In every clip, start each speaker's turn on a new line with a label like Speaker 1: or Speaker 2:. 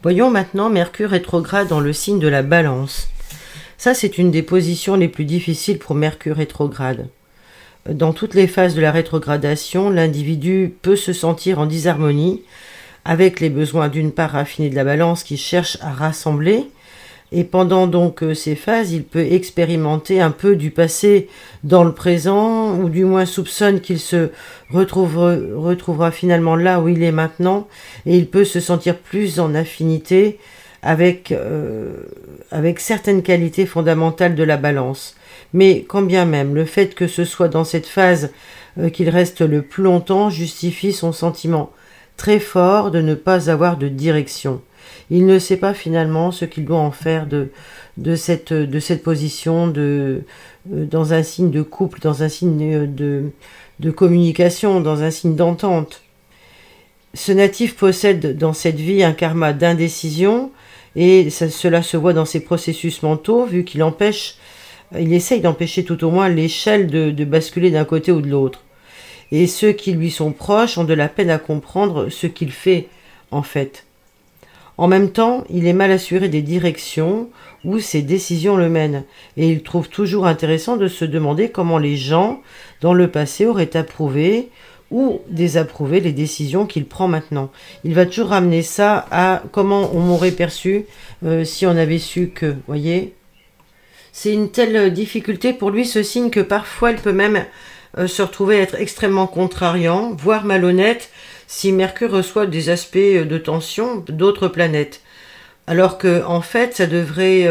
Speaker 1: Voyons maintenant Mercure rétrograde dans le signe de la Balance. Ça, c'est une des positions les plus difficiles pour Mercure rétrograde. Dans toutes les phases de la rétrogradation, l'individu peut se sentir en disharmonie avec les besoins d'une part raffinée de la Balance qui cherche à rassembler, et pendant donc ces phases, il peut expérimenter un peu du passé dans le présent, ou du moins soupçonne qu'il se retrouvera finalement là où il est maintenant, et il peut se sentir plus en affinité avec certaines qualités fondamentales de la Balance. Mais quand bien même, le fait que ce soit dans cette phase qu'il reste le plus longtemps justifie son sentiment très fort de ne pas avoir de direction. Il ne sait pas finalement ce qu'il doit en faire de cette position dans un signe de couple, dans un signe de communication, dans un signe d'entente. Ce natif possède dans cette vie un karma d'indécision, et cela se voit dans ses processus mentaux, vu qu'il essaye d'empêcher tout au moins l'échelle de basculer d'un côté ou de l'autre. Et ceux qui lui sont proches ont de la peine à comprendre ce qu'il fait, en fait. En même temps, il est mal assuré des directions où ses décisions le mènent, et il trouve toujours intéressant de se demander comment les gens, dans le passé, auraient approuvé ou désapprouvé les décisions qu'il prend maintenant. Il va toujours ramener ça à comment on m'aurait perçu si on avait su que, voyez. C'est une telle difficulté pour lui, ce signe, que parfois il peut même se retrouver être extrêmement contrariant, voire malhonnête, si Mercure reçoit des aspects de tension d'autres planètes. Alors que, en fait, ça devrait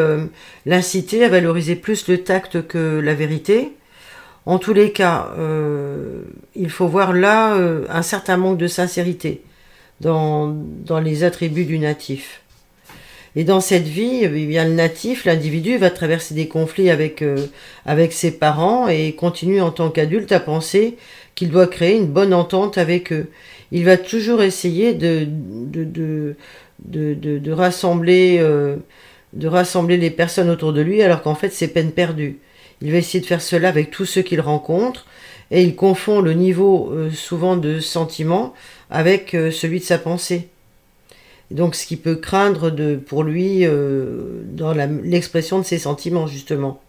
Speaker 1: l'inciter à valoriser plus le tact que la vérité. En tous les cas, il faut voir là un certain manque de sincérité dans les attributs du natif. Et dans cette vie, eh bien, le natif, l'individu, va traverser des conflits avec ses parents et continue en tant qu'adulte à penser qu'il doit créer une bonne entente avec eux. Il va toujours essayer de rassembler les personnes autour de lui, alors qu'en fait c'est peine perdue. Il va essayer de faire cela avec tous ceux qu'il rencontre, et il confond le niveau souvent de sentiment avec celui de sa pensée. Donc ce qui peut craindre pour lui dans l'expression de ses sentiments, justement.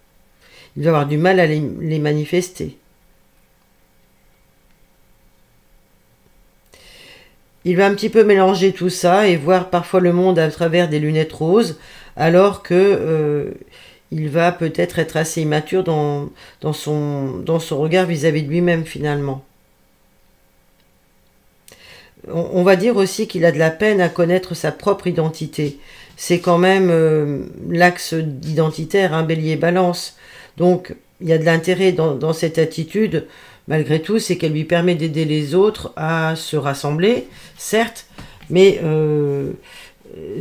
Speaker 1: Il va avoir du mal à les manifester. Il va un petit peu mélanger tout ça et voir parfois le monde à travers des lunettes roses, alors que il va peut-être être assez immature dans son regard vis-à-vis de lui-même, finalement. On va dire aussi qu'il a de la peine à connaître sa propre identité. C'est quand même l'axe identitaire, un Bélier-Balance. Donc, il y a de l'intérêt dans cette attitude, malgré tout, c'est qu'elle lui permet d'aider les autres à se rassembler, certes, mais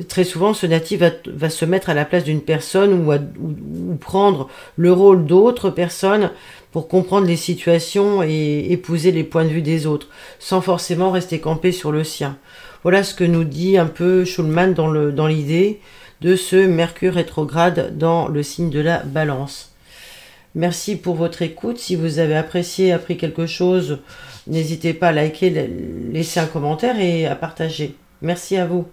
Speaker 1: très souvent, ce natif va se mettre à la place d'une personne ou prendre le rôle d'autres personnes pour comprendre les situations et épouser les points de vue des autres, sans forcément rester campé sur le sien. Voilà ce que nous dit un peu Schulman dans l'idée de ce Mercure rétrograde dans le signe de la Balance. Merci pour votre écoute. Si vous avez apprécié, appris quelque chose, n'hésitez pas à liker, laisser un commentaire et à partager. Merci à vous.